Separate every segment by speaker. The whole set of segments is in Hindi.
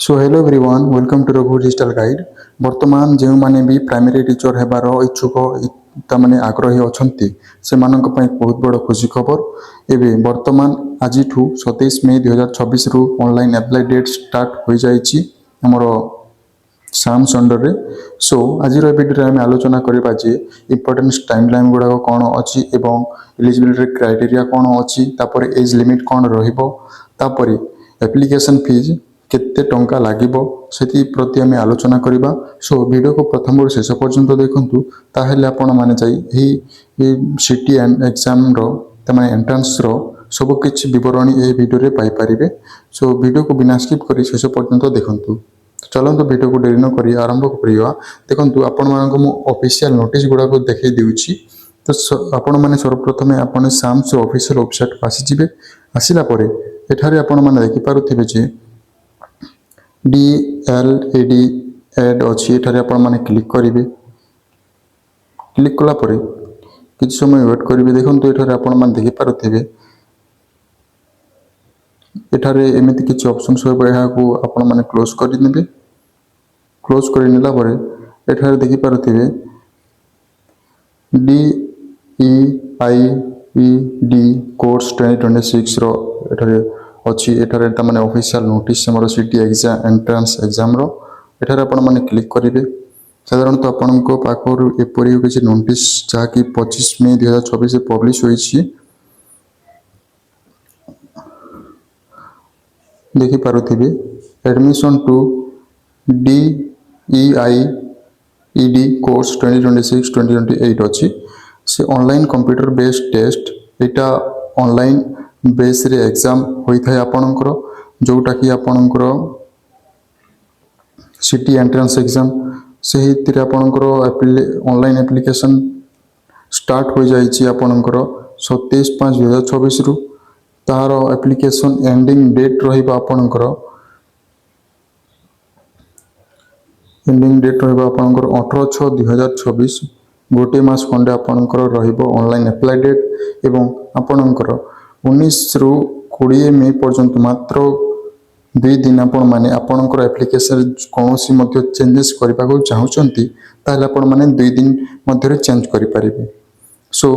Speaker 1: So hello everyone welcome to Raghu digital guide. वर्तमान जो माने भी प्राइमरी टीचर हेबार इच्छुक तमाने आग्रही अछंती से मानक पई बहुत बड़ खुशी खबर। एबे वर्तमान आज 27 मई 2026 रु ऑनलाइन अप्लाई डेट स्टार्ट हो जाइछि हमर साम संडर रे। सो आज वीडियो आम आलोचना करबा जे इंपोर्टेंस टाइमलाइन गुडा कौन अच्छी एवं एलिजिबिलिटी क्राइटेरिया कौन अच्छी तापर एज लिमिट कौन रहिबो तापर एप्लिकेशन फीस केते टंका लागिबो सेति प्रति आम आलोचना करबा। सो वीडियो को प्रथम शेष पर्यंत देखंतु ताहेले आपण माने जाई एही सिटी एग्जाम रो तमाने एंट्रेंस रो सब किछि विवरणी ए वीडियो रे पाई परिबे। सो वीडियो को बिना स्किप करी शेष पर्यंत देखंतु। चलନ୍ତୁ वीडियो को डेरी न करी आरंभ करिया। देखंतु आपण मानको मु ऑफिशियल नोटिस गुडा को देखै देउछि। तो आपण माने सर्वप्रथम आपण साम्स ऑफिशियल वेबसाइट को आसी जिवे। आसिला परे एठारे आपण माने देखि पारुथिबे जे DLAD एड अच्छी एठारे आपण माने क्लिक करिवे। क्लिक कला परे किछ समय वेट करिवे। देखंतु एठारे आपण माने देखि पारुथिबे एठारे एमिति किछ ऑप्शंस होबो एहा को आपण माने क्लोज करि नेबे। क्लोज करि नेला परे एठारे देखि पारुथिबे DEIED कोर्स 2026 रो एठारे अच्छी एठारे त माने ऑफिशियल नोटिस हमर सिटी एग्जाम एंट्रेंस एग्जाम रो एठारे आपण माने क्लिक करिवे। साधारणतः आपण को पाखरु एपरि किछ नोटिस जा कि 25 मई 2026 पब्लिश होईछि देखि पारुथिबे। एडमिशन टू DEIED कोर्स 2026-2028 अच्छी से ऑनलाइन कंप्यूटर बेस्ड टेस्ट एटा ऑनलाइन बेस रे एग्जाम होई थाय आपनकर जोटा कि आपनकर सिटी एंट्रेंस एग्जाम से हितरे आपनकर ऑनलाइन एप्लिकेशन स्टार्ट हो जाइछि आपनकर 27/5/2026 रु तार एप्लिकेशन एंडिंग डेट रहिबा आपनकर एंडिंग डेट रहिबा आपनकर 18/6/2026 गोटे मास खंडे आपनकर रहिबो ऑनलाइन अप्लाई डेट एवं आपनकर 19 रु 20 मई पर्यंत मात्र 2 दिन आपण माने आपनकर एप्लिकेशन कोनोसी मध्ये चेंजेस करबा को चाहउचंती ताले आपण माने 2 दिन मध्ये चेंज करि परिबे। सो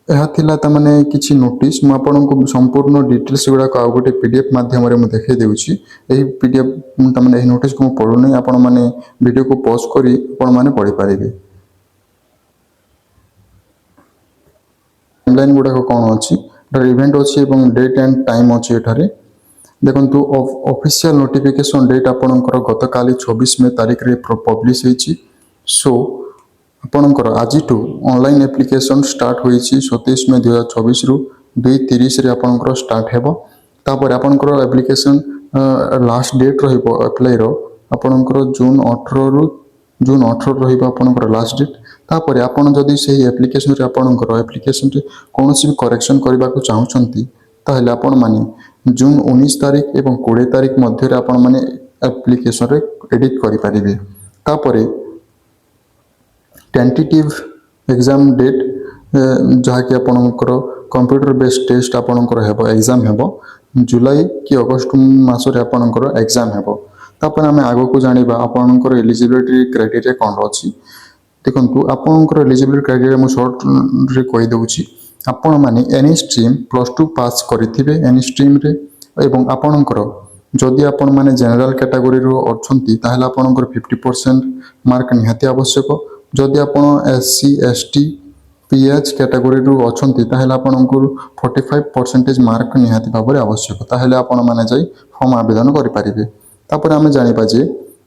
Speaker 1: एहा थिला त माने किछि नोटिस मु आपण को संपूर्ण डिटेल्स गुडा को आ गोटे पीडीएफ माध्यम रे मु देखै देउछि। एही पीडीएफ त माने एही नोटिस को पढु नै आपण माने वीडियो को पॉज करी आपण माने पढि परिबे। टाइमलाइन गुडा को कोन अछि इवेंट अच्छी एवं डेट एंड टाइम अच्छी एठारे देखंतु ऑफिशियल नोटिफिकेशन डेट आपणकर गत काली 26 मई तारिख रे पब्लिश होईछि। सो आपणकर आज ऑनलाइन एप्लिकेशन स्टार्ट होईछि 27 मई 2026 रु 2:30 रे आपणकर स्टार्ट हेबो। तापर आपणकर एप्लिकेशन लास्ट डेट रहिबो अप्लाई रो आपणकर जून 18 रहिबो आपणकर लास्ट डेट। तापर आपण जदि सही एप्लिकेशन रे आपणकर एप्लिकेशन रे कोनोसी भी करेक्शन करबा को चाहउचंती ताहेले आपण माने जून 19 तारिख एवं 20 तारिख मध्य रे आपण माने एप्लिकेशन रे एडिट करि परिबे। तापर टेंटेटिव एग्जाम डेट जहा कि आपणकर कंप्यूटर बेस्ड टेस्ट आपणकर हेबो एग्जाम हेबो जुलाई कि अगस्त मास रे आपणकर एग्जाम हेबो। तापर हमें आगो को जानिबा आपणकर एलिजिबिलिटी क्राइटेरिया कोन अछि। देखंतु आपणकर एलिजिबिलिटी क्राइटेरिया मु शॉर्ट रे कहि दउछि। आपण माने एनी स्ट्रीम +2 पास करिथिबे एनी स्ट्रीम रे एवं आपणकर जदि आपण माने जनरल कैटेगरी रो अछंती ताहेला आपणकर 50% मार्क निहाती आवश्यक। जदि आपण SC ST PH कैटेगरी रो अछंती ताहेला आपणकर 45% मार्क निहाती भाबरे आवश्यक। ताहेले आपण माने जाई फॉर्म आवेदन करि परिबे। तापर हमें जानिबा जे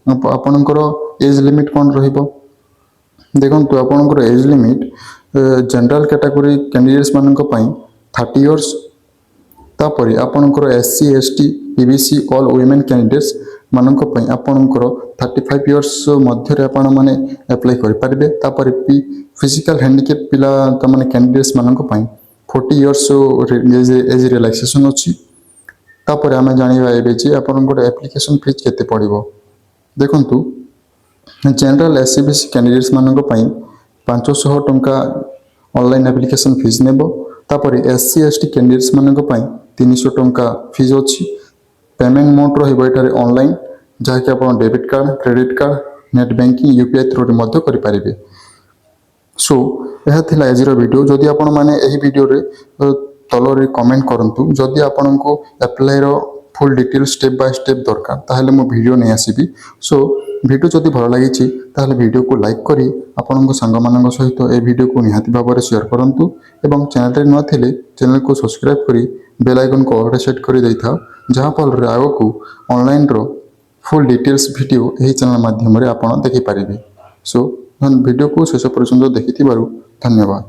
Speaker 1: आपणकर एज लिमिट कोन रहिबो। देखंतु आपणकर age limit general category candidates मानक पई 30 इयर्स। तापर आपणकर SC ST PBC all women candidates मानक पई आपणकर 35 इयर्स मध्य रे आपण माने अप्लाई करि परिबे। तापर फिजिकल हैंडिकैप पिला त माने कैंडिडेट्स मानक पई 40 इयर्स एज रिलैक्सेशन अछि। तापर हमें जानिबा एबे जे आपणकर एप्लिकेशन फीस केते पड़िबो। देखंतु जनरल SC BC कैंडिडेट्स मानक पई 500 टंका ऑनलाइन एप्लिकेशन फीस नेबो। तापर SC ST कैंडिडेट्स मानक पई 300 टंका फीस अछि। पेमेंट मोड रहिबो एटारे ऑनलाइन जहाँकि आप debit card credit card net banking UPI through मध्य करें। सो यह थिला आजिर वीडियो। जदि आपण माने एही वीडियो रे तलरे कमेंट करंतु जदि आपण को अप्लाई रो full detail step by step दरकार ताहले मो वीडियो नै आसीबी। सो वीडियो जदि भल लागिछि ताहले वीडियो को लाइक करी आपण को संग मानन सहित ए वीडियो को निहाती भाबरे शेयर करंतु एवं चैनल रे न थिले चैनल को सब्सक्राइब करी बेल आइकन को ऑल सेट करी दैथा जहां फल रे आगो को ऑनलाइन रो फुल डिटेल्स वीडियो एही चैनल माध्यम रे आपण देखि परिबे। सो वीडियो को शेष पर्यंत देखि धन्यवाद।